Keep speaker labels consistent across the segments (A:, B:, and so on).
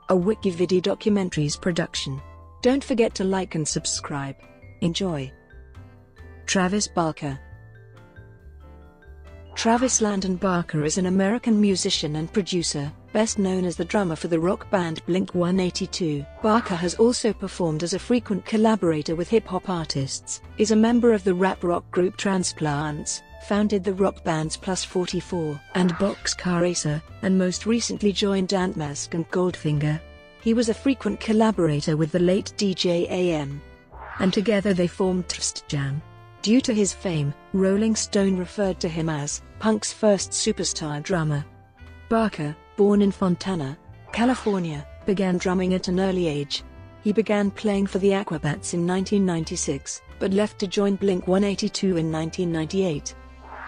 A: a Wikividi Documentaries production. Don't forget to like and subscribe. Enjoy. Travis Barker. Travis Landon Barker is an American musician and producer, best known as the drummer for the rock band Blink-182. Barker has also performed as a frequent collaborator with hip-hop artists, is a member of the rap-rock group Transplants, founded the rock bands Plus 44 and Boxcar Racer, and most recently joined Ant Mask and Goldfinger. He was a frequent collaborator with the late DJ AM, and together they formed Trst Jam. Due to his fame, Rolling Stone referred to him as punk's first superstar drummer. Barker, born in Fontana, California, began drumming at an early age. He began playing for the Aquabats in 1996, but left to join Blink-182 in 1998,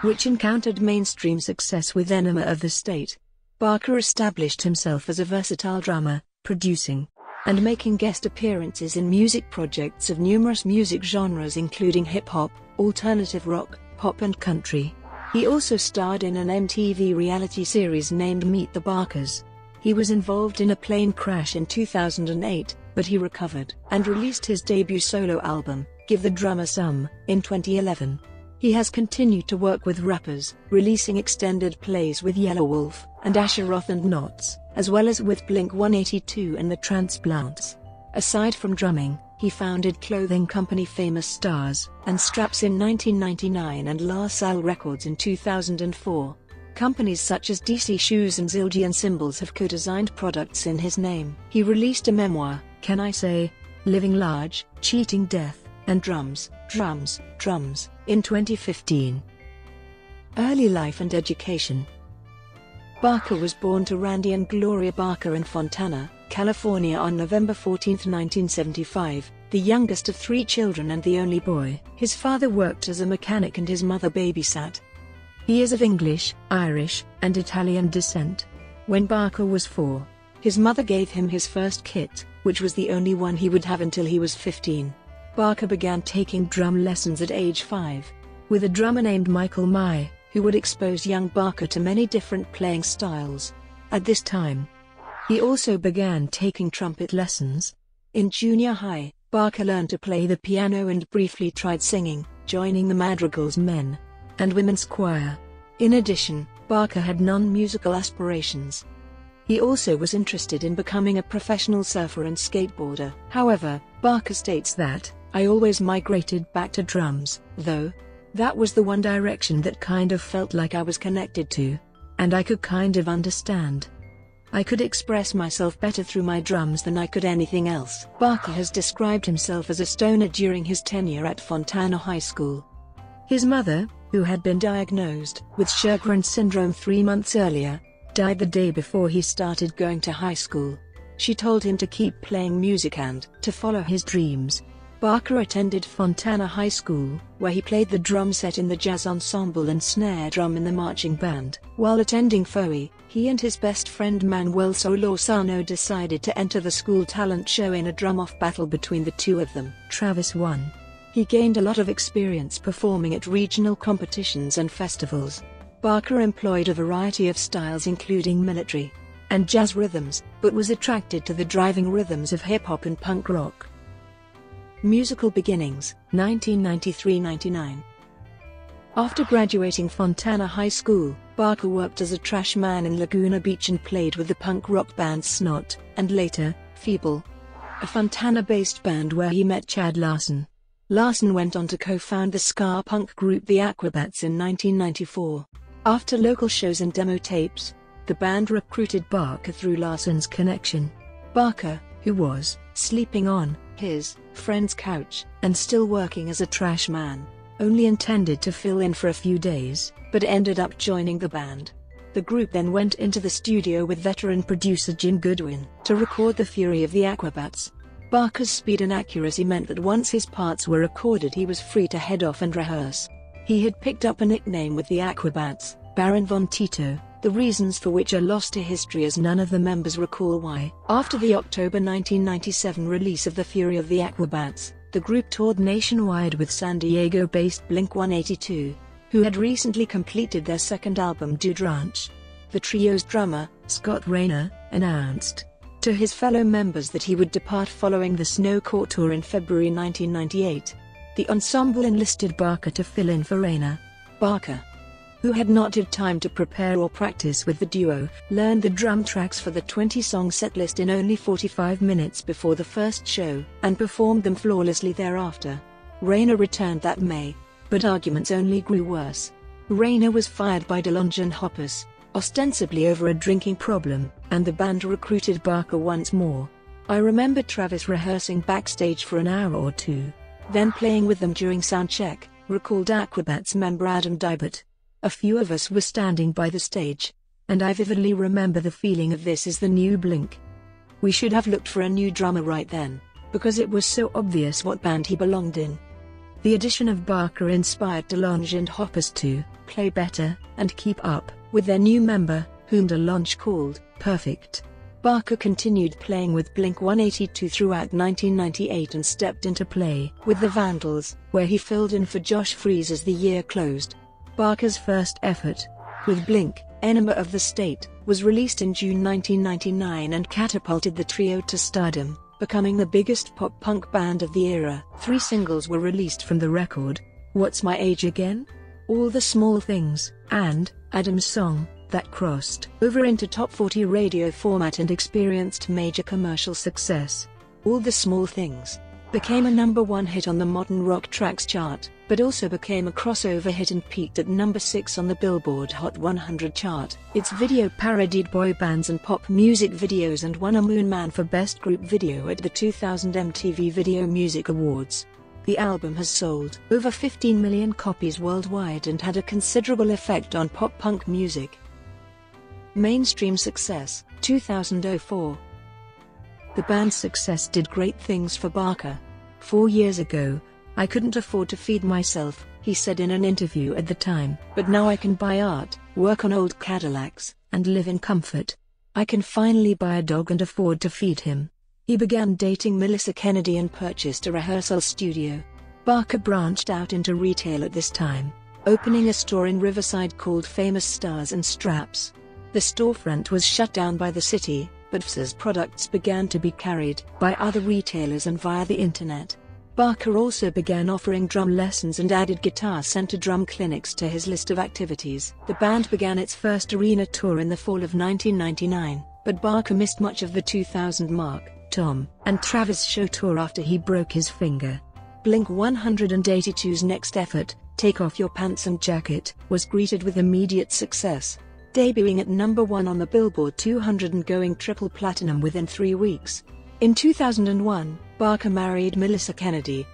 A: which encountered mainstream success with Enema of the State. Barker established himself as a versatile drummer, producing and making guest appearances in music projects of numerous music genres including hip-hop, alternative rock, pop and country. He also starred in an MTV reality series named Meet the Barkers. He was involved in a plane crash in 2008, but he recovered and released his debut solo album, Give the Drummer Some, in 2011. He has continued to work with rappers, releasing extended plays with Yelawolf and Asheroth and Knots, as well as with Blink-182 and the Transplants. Aside from drumming, he founded clothing company Famous Stars and Straps in 1999 and La Salle Records in 2004. Companies such as DC Shoes and Zildjian Cymbals have co-designed products in his name. He released a memoir, Can I Say, Living Large, Cheating Death, and Drums, Drums, Drums, in 2015. Early life and education. Barker was born to Randy and Gloria Barker in Fontana, California on November 14, 1975, the youngest of 3 children and the only boy. His father worked as a mechanic and his mother babysat. He is of English, Irish, and Italian descent. When Barker was 4, his mother gave him his first kit, which was the only one he would have until he was 15. Barker began taking drum lessons at age 5, with a drummer named Michael Mai, who would expose young Barker to many different playing styles. At this time, he also began taking trumpet lessons. In junior high, Barker learned to play the piano and briefly tried singing, joining the Madrigal's men and women's choir. In addition, Barker had non-musical aspirations. He also was interested in becoming a professional surfer and skateboarder. However, Barker states that, I always migrated back to drums, though. That was the one direction that kind of felt like I was connected to. And I could kind of understand. I could express myself better through my drums than I could anything else. Barker has described himself as a stoner during his tenure at Fontana High School. His mother, who had been diagnosed with Sjögren's syndrome 3 months earlier, died the day before he started going to high school. She told him to keep playing music and to follow his dreams. Barker attended Fontana High School, where he played the drum set in the jazz ensemble and snare drum in the marching band. While attending FOE, he and his best friend Manuel Solorzano decided to enter the school talent show in a drum-off battle between the two of them. Travis won. He gained a lot of experience performing at regional competitions and festivals. Barker employed a variety of styles including military and jazz rhythms, but was attracted to the driving rhythms of hip-hop and punk rock. Musical beginnings, 1993–99. After graduating Fontana High School, Barker worked as a trash man in Laguna Beach and played with the punk rock band Snot, and later, Feeble, a Fontana-based band where he met Chad Larson. Larson went on to co-found the ska punk group The Aquabats in 1994. After local shows and demo tapes, the band recruited Barker through Larson's connection. Barker, who was sleeping on his friend's couch and still working as a trash man, only intended to fill in for a few days, but ended up joining the band. The group then went into the studio with veteran producer Jim Goodwin to record The Fury of the Aquabats. Barker's speed and accuracy meant that once his parts were recorded he was free to head off and rehearse. He had picked up a nickname with the Aquabats, Baron von Tito, the reasons for which are lost to history as none of the members recall why. After the October 1997 release of The Fury of the Aquabats, the group toured nationwide with San Diego-based Blink-182, who had recently completed their second album Dude Ranch. The trio's drummer, Scott Rayner, announced, to his fellow members that he would depart following the Snow Court tour in February 1998. The ensemble enlisted Barker to fill in for Rayner. Barker, who had not had time to prepare or practice with the duo, learned the drum tracks for the 20-song setlist in only 45 minutes before the first show, and performed them flawlessly thereafter. Rayner returned that May, but arguments only grew worse. Rayner was fired by DeLonge and Hoppus, ostensibly over a drinking problem, and the band recruited Barker once more. I remember Travis rehearsing backstage for an hour or two, then playing with them during soundcheck, recalled Aquabats member Adam Dybert. A few of us were standing by the stage, and I vividly remember the feeling of this is the new Blink. We should have looked for a new drummer right then, because it was so obvious what band he belonged in. The addition of Barker inspired DeLonge and Hoppus to play better and keep up with their new member, whom DeLonge called Perfect. Barker continued playing with Blink-182 throughout 1998 and stepped into play with the Vandals, where he filled in for Josh Freese as the year closed. Barker's first effort, with Blink, Enema of the State, was released in June 1999 and catapulted the trio to stardom, becoming the biggest pop-punk band of the era. 3 singles were released from the record: What's My Age Again?, All the Small Things, and Adam's Song, that crossed over into top 40 radio format and experienced major commercial success. All the Small Things became a #1 hit on the Modern Rock Tracks chart, but also became a crossover hit and peaked at number 6 on the Billboard Hot 100 chart. Its video parodied boy bands and pop music videos and won a Moon Man for Best Group Video at the 2000 MTV Video Music Awards. The album has sold over 15 million copies worldwide and had a considerable effect on pop-punk music. Mainstream success, 2004. The band's success did great things for Barker. 4 years ago, I couldn't afford to feed myself, he said in an interview at the time, but now I can buy art, work on old Cadillacs, and live in comfort. I can finally buy a dog and afford to feed him. He began dating Melissa Kennedy and purchased a rehearsal studio. Barker branched out into retail at this time, opening a store in Riverside called Famous Stars and Straps. The storefront was shut down by the city, but FSA's products began to be carried by other retailers and via the internet. Barker also began offering drum lessons and added Guitar Center drum clinics to his list of activities. The band began its first arena tour in the fall of 1999, but Barker missed much of the 2000 Mark, Tom, and Travis show tour after he broke his finger. Blink-182's next effort, Take Off Your Pants and Jacket, was greeted with immediate success, debuting at #1 on the Billboard 200 and going triple platinum within 3 weeks. In 2001, Barker married Melissa Kennedy,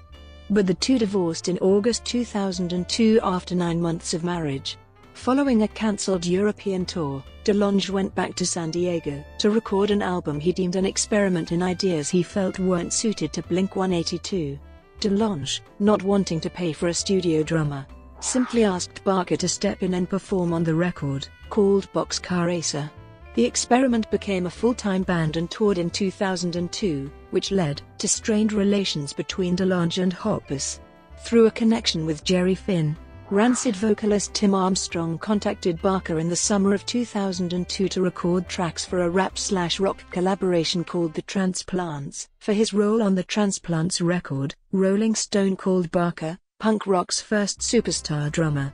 A: but the two divorced in August 2002 after 9 months of marriage. Following a cancelled European tour, DeLonge went back to San Diego to record an album he deemed an experiment in ideas he felt weren't suited to Blink-182. DeLonge, not wanting to pay for a studio drummer, simply asked Barker to step in and perform on the record, called Boxcar Racer. The experiment became a full-time band and toured in 2002, which led to strained relations between DeLonge and Hoppus. Through a connection with Jerry Finn, Rancid vocalist Tim Armstrong contacted Barker in the summer of 2002 to record tracks for a rap/rock collaboration called The Transplants. For his role on the Transplants record, Rolling Stone called Barker punk rock's first superstar drummer.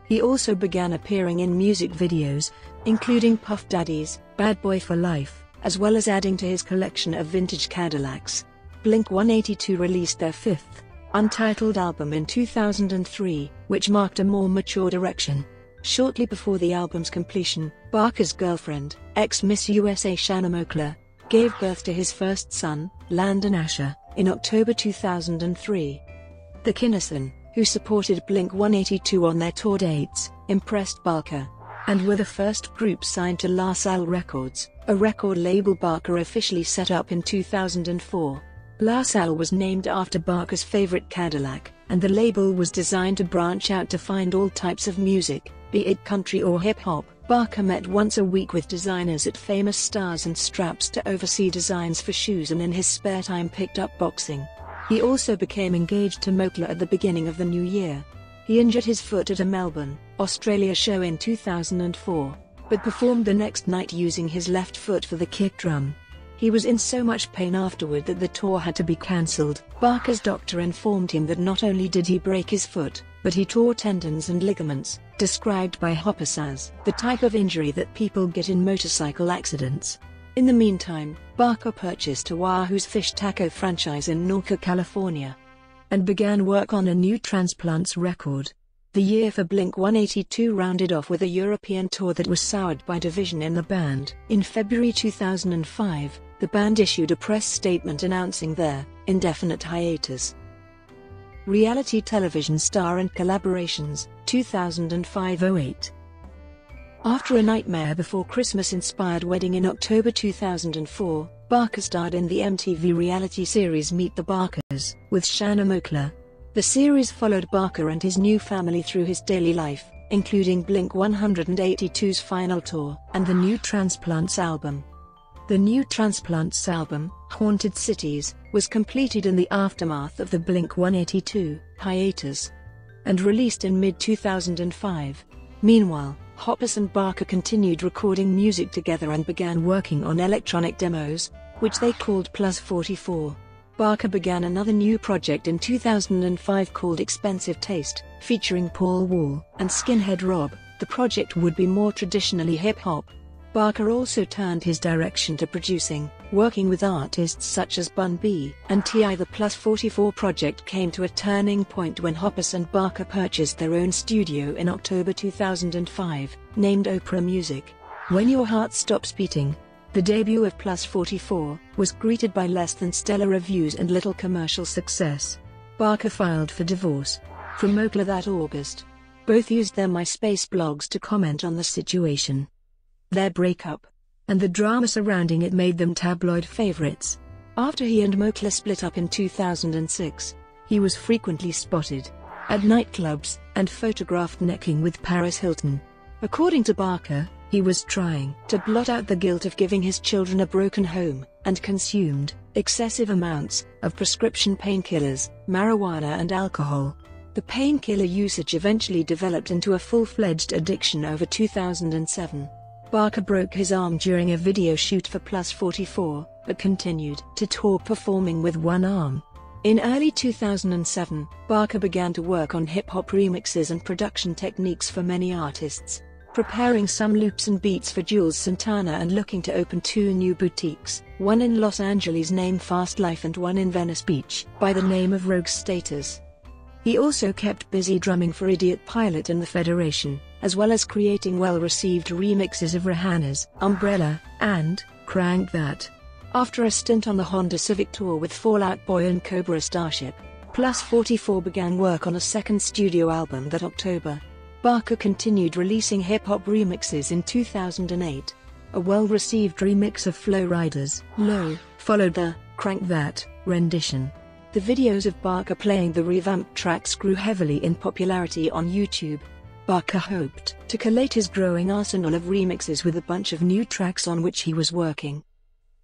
A: He also began appearing in music videos, including Puff Daddy's Bad Boy for Life, as well as adding to his collection of vintage Cadillacs. Blink-182 released their 5th, untitled album in 2003, which marked a more mature direction. Shortly before the album's completion, Barker's girlfriend, ex-Miss USA Shanna Moakler, gave birth to his first son, Landon Asher, in October 2003. The Kinison, who supported Blink-182 on their tour dates, impressed Barker, and were the first group signed to La Salle Records, a record label Barker officially set up in 2004. La Salle was named after Barker's favorite Cadillac, and the label was designed to branch out to find all types of music, be it country or hip-hop. Barker met once a week with designers at Famous Stars and Straps to oversee designs for shoes and in his spare time picked up boxing. He also became engaged to Moakler at the beginning of the new year. He injured his foot at a Melbourne, Australia show in 2004, but performed the next night using his left foot for the kick drum. He was in so much pain afterward that the tour had to be cancelled. Barker's doctor informed him that not only did he break his foot, but he tore tendons and ligaments, described by Hoppus as the type of injury that people get in motorcycle accidents. In the meantime, Barker purchased Oahu's fish taco franchise in Norca, California, and began work on a new Transplants record. The year for Blink-182 rounded off with a European tour that was soured by division in the band. In February 2005, the band issued a press statement announcing their indefinite hiatus. Reality television star and collaborations, 2005-08. After A Nightmare Before Christmas-inspired wedding in October 2004, Barker starred in the MTV reality series Meet the Barkers, with Shanna Moakler. The series followed Barker and his new family through his daily life, including Blink-182's final tour and the new Transplants album. The new Transplants album, Haunted Cities, was completed in the aftermath of the Blink-182 hiatus and released in mid-2005. Meanwhile, Hoppus and Barker continued recording music together and began working on electronic demos, which they called Plus 44. Barker began another new project in 2005 called Expensive Taste, featuring Paul Wall and Skinhead Rob. The project would be more traditionally hip-hop. Barker also turned his direction to producing, working with artists such as Bun B and T.I. The Plus 44 project came to a turning point when Hoppus and Barker purchased their own studio in October 2005, named Oprah Music. When Your Heart Stops Beating, the debut of Plus 44, was greeted by less than stellar reviews and little commercial success. Barker filed for divorce from Moakler that August. Both used their MySpace blogs to comment on the situation. Their breakup and the drama surrounding it made them tabloid favorites. After he and Moakler split up in 2006, he was frequently spotted at nightclubs and photographed necking with Paris Hilton. According to Barker, he was trying to blot out the guilt of giving his children a broken home, and consumed excessive amounts of prescription painkillers, marijuana and alcohol. The painkiller usage eventually developed into a full-fledged addiction over 2007. Barker broke his arm during a video shoot for Plus 44, but continued to tour performing with one arm. In early 2007, Barker began to work on hip-hop remixes and production techniques for many artists, preparing some loops and beats for Jules Santana and looking to open 2 new boutiques, one in Los Angeles named Fast Life and one in Venice Beach by the name of Rogue Status. He also kept busy drumming for Idiot Pilot and the Federation, as well as creating well-received remixes of Rihanna's Umbrella and Crank That. After a stint on the Honda Civic Tour with Fall Out Boy and Cobra Starship, Plus 44 began work on a second studio album that October. Barker continued releasing hip-hop remixes in 2008. A well-received remix of Flo Rida's Low followed the Crank That rendition. The videos of Barker playing the revamped tracks grew heavily in popularity on YouTube. Barker hoped to collate his growing arsenal of remixes with a bunch of new tracks on which he was working.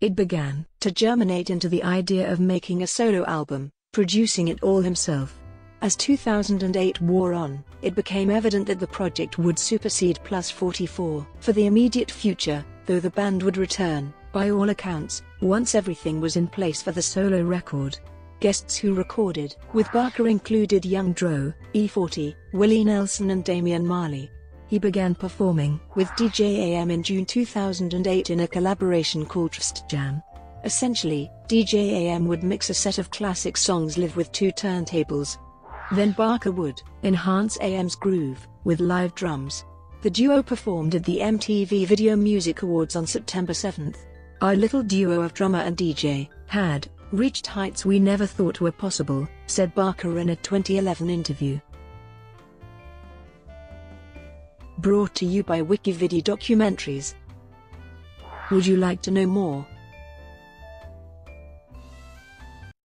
A: It began to germinate into the idea of making a solo album, producing it all himself. As 2008 wore on, it became evident that the project would supersede Plus 44 for the immediate future, though the band would return, by all accounts, once everything was in place for the solo record. Guests who recorded with Barker included Young Dro, E40, Willie Nelson and Damian Marley. He began performing with DJ AM in June 2008 in a collaboration called Trust Jam. Essentially, DJ AM would mix a set of classic songs live with 2 turntables. Then Barker would enhance AM's groove with live drums. The duo performed at the MTV Video Music Awards on September 7. Our little duo of drummer and DJ had reached heights we never thought were possible, said Barker in a 2011 interview. Brought to you by Wikivideo Documentaries. Would you like to know more?